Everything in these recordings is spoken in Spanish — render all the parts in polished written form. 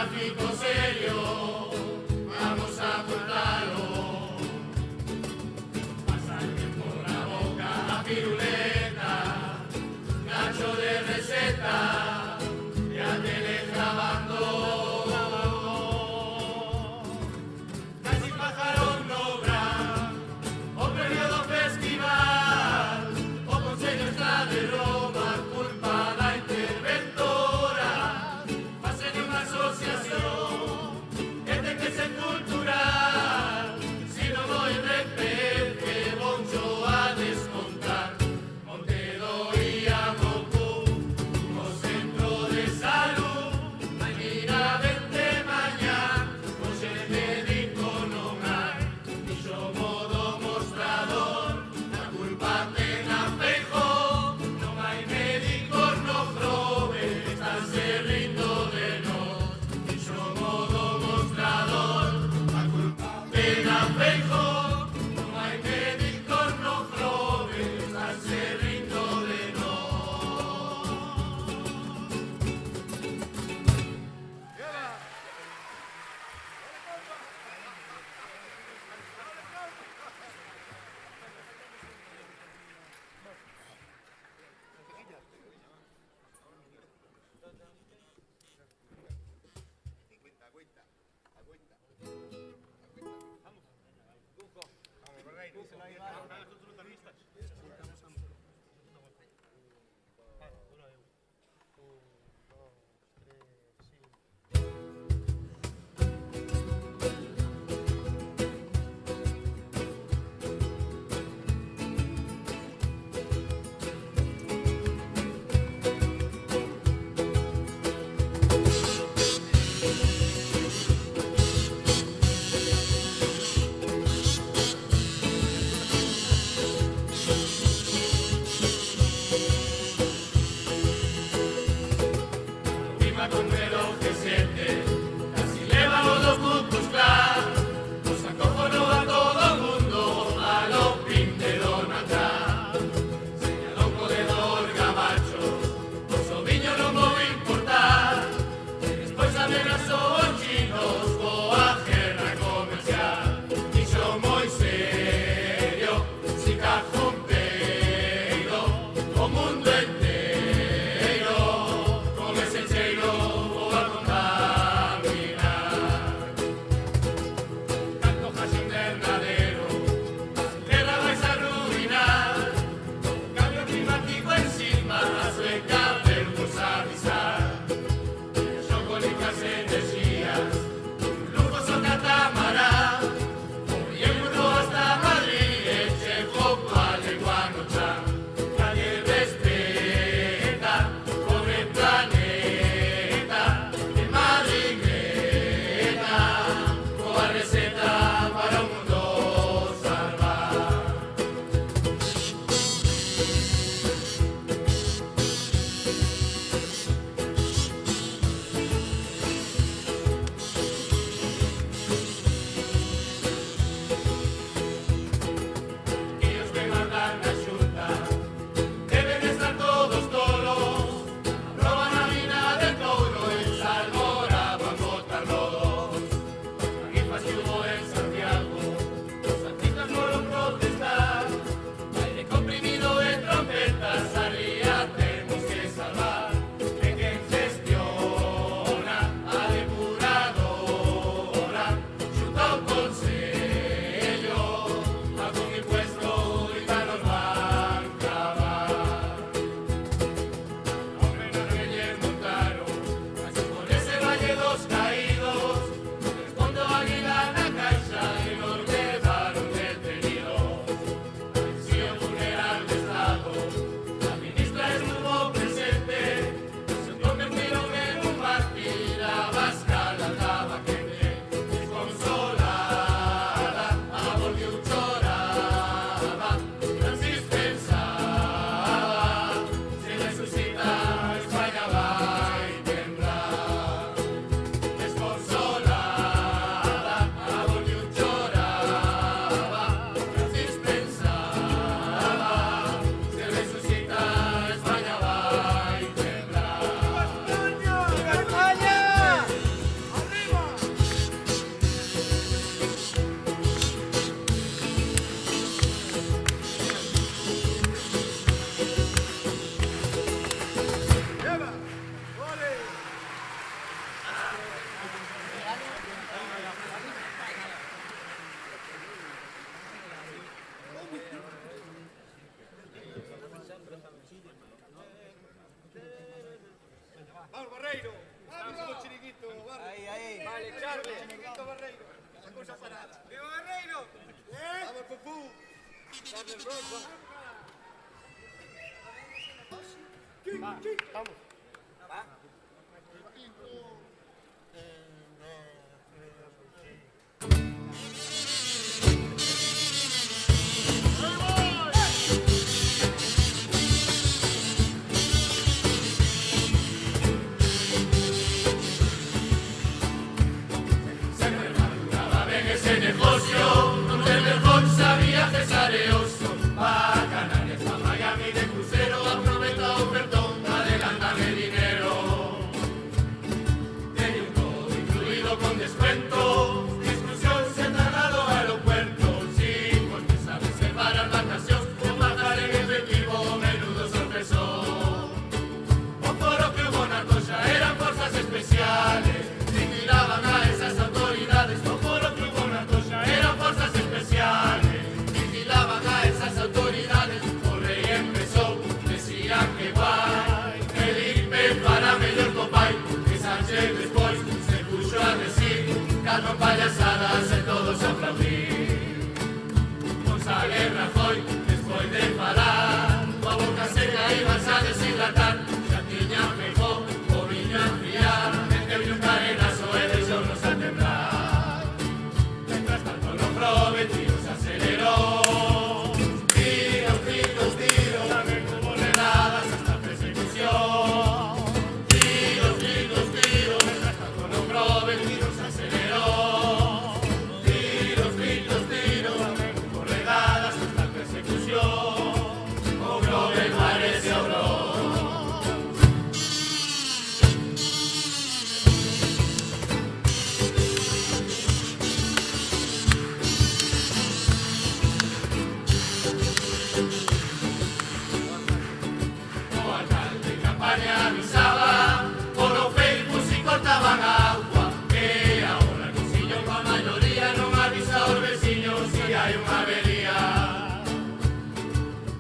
tráfico serio, vamos a cortarlo. Pasa el tiempo por la boca, la piruleta, cacho de receta, ya telegrabando. Casi pájaro nombra, o premiado festival, o consejo extra de Roma, culpa la interventora, pase de una asociación, este que es cultural, si no voy repente, boncho a descontar, Montedo y Amocú, como centro de salud, ay mira, vente mañana, oye el médico no hay, y yo modo mostrador, la culpa tenga fejo, no hay médico no prove, estarse rindo de nos, y yo modo mostrador, la culpa tenga fejo, no hay médico no prove, estarse rindo de nos. ¡Viva Barreiro! Vamos, Pupú. Vamos. Ese negocio donde el mejor sabía cesareoso. Va a Canarias, a Miami de crucero, aprovecha ofertón, adelántame dinero. Tenía un todo incluido con descuento, exclusión se ha trasladado a aeropuerto. Sí, porque sabes separar vacación, o pagar en efectivo, menudo sorpresón. O foro que hubo una cosa, eran fuerzas especiales, vigilaban a esas autoridades. Eran fuerzas especiales, vigilaban a esas autoridades. O rey empezó, decían que guay, Felipe para mellor copay, que Sánchez despois se puxo a decir, calman payasadas e todos a aplaudir. González Rajoy, despois de falar, coa boca seca ibas a deshidratar, xa tiñan mejor o viño a enfriar, meteulle un carenazo e deixounos a temblar. Prometido se aceleró. Tiros, tiros, tiros, también como redadas hasta persecución. Tiros, tiros, tiros, mientras tanto lo prometido se aceleró. Tiros, tiros, tiros, también como redadas hasta persecución. Obró, me parece obró. Avisaba por los Facebook si cortaban agua, que ahora el consiglio con mayoría non avisa aos veciños si hai unha avería.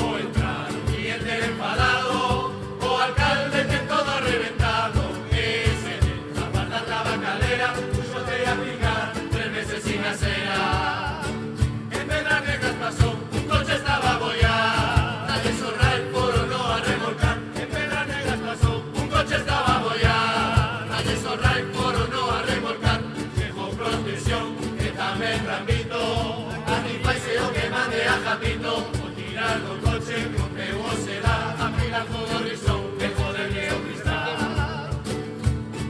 O entrar un cliente enfadado, o alcalde ten todo reventado, ese de apartar la bacalera puxo de aplicar 3 meses sin acera. En Pedras Negras pasó, un coche estaba a bollar, nadie sorra el foro no a remolcar. Estaba a bollar, nadie sorra el foro no a remolcar. Llegó protección, que tamén Rambito, a mi paise o que mande a Japito, o tirar do coche, rompeu o sedá, a pilar todo o risón, dejo de o cristal.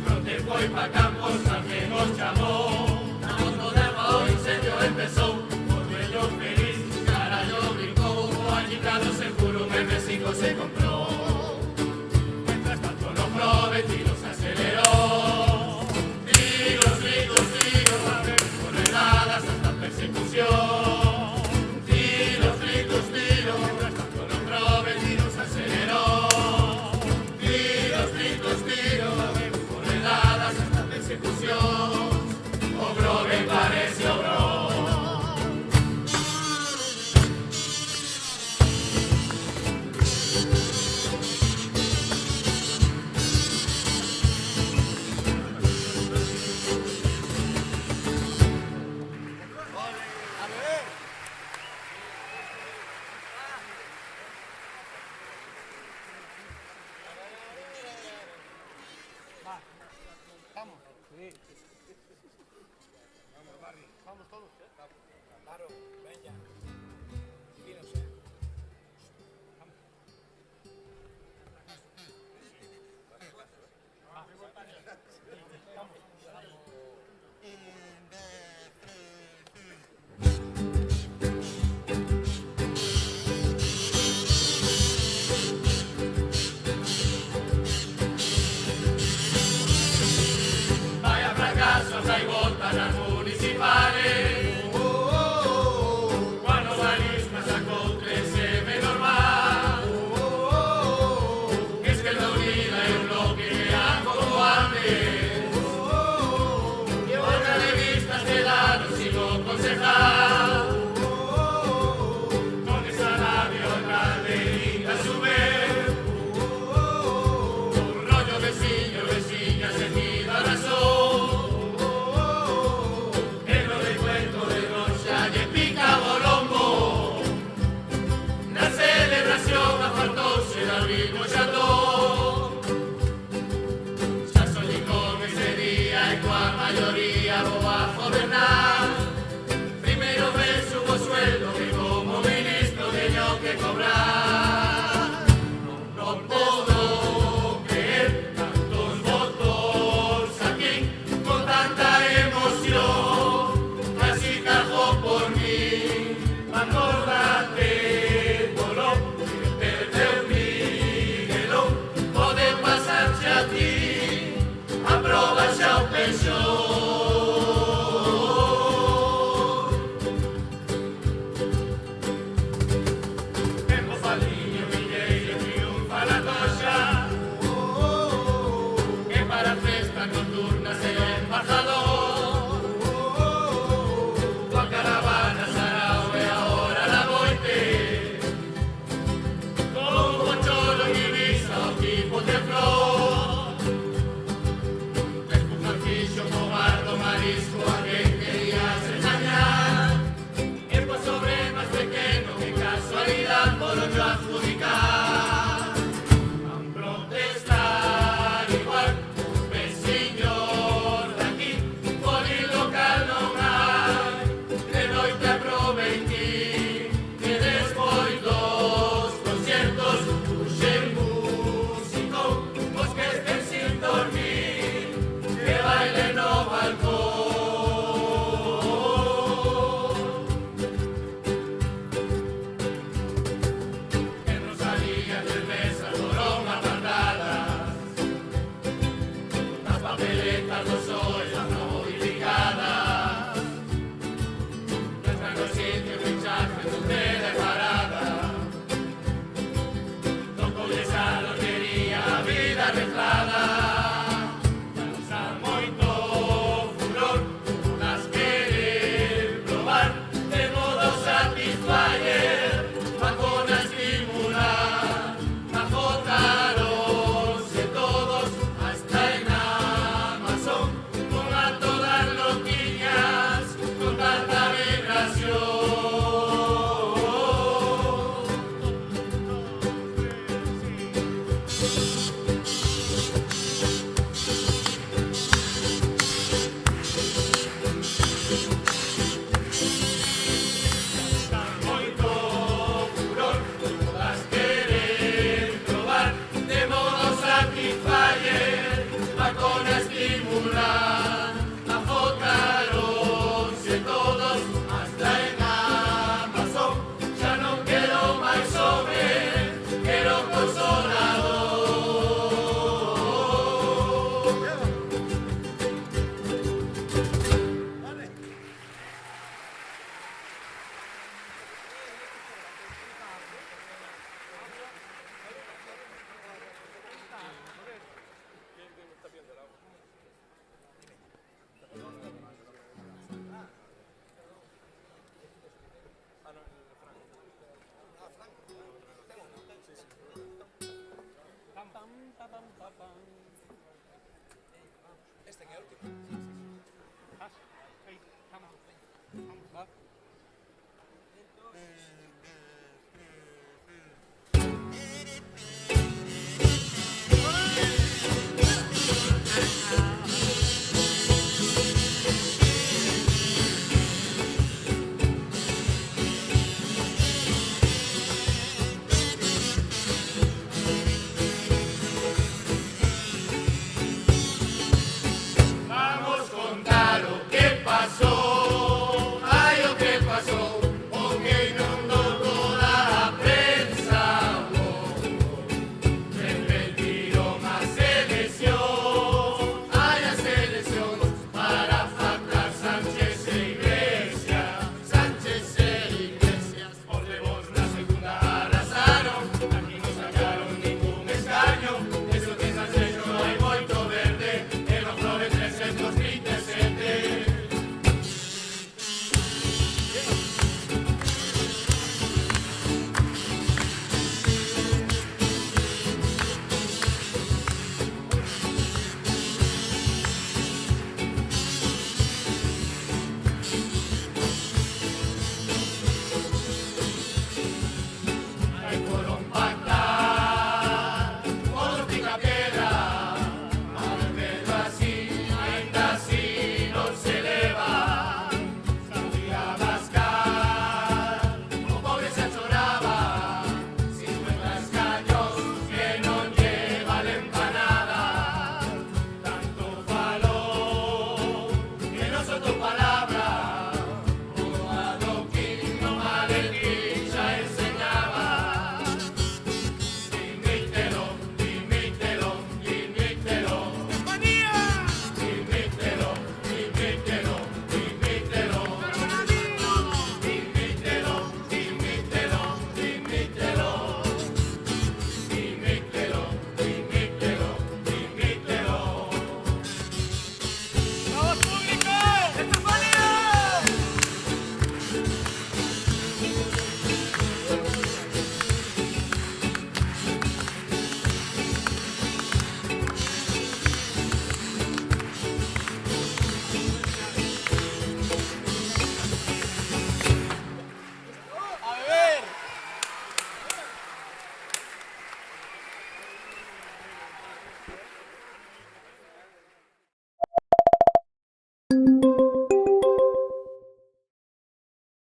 Fronte foi pa Campos, a que nos chamou, na moto de agua o incendio empezou, o dueño feliz, carallo brincou, o añicado seguro, un M5 se compró. Prometido se aceleró. Tiros, tiros, tiros, con redadas hasta persecución. Tiros, tiros, tiros, mientras tanto lo prometido se aceleró. Tiros, tiros, tiros, con redadas hasta persecución. Obró, me parece obró. Vamos todos. Claro, venga. Divinos, Vaya fracasos hay votan las municipales. Cuando Marisma sacó 13 normal. Es que la unida es un bloque que como antes. Otra revistas quedaron sin lo concejal. Con el salario alcalde y a su vez. Un rollo vecino, vecina, sentido razón. Va.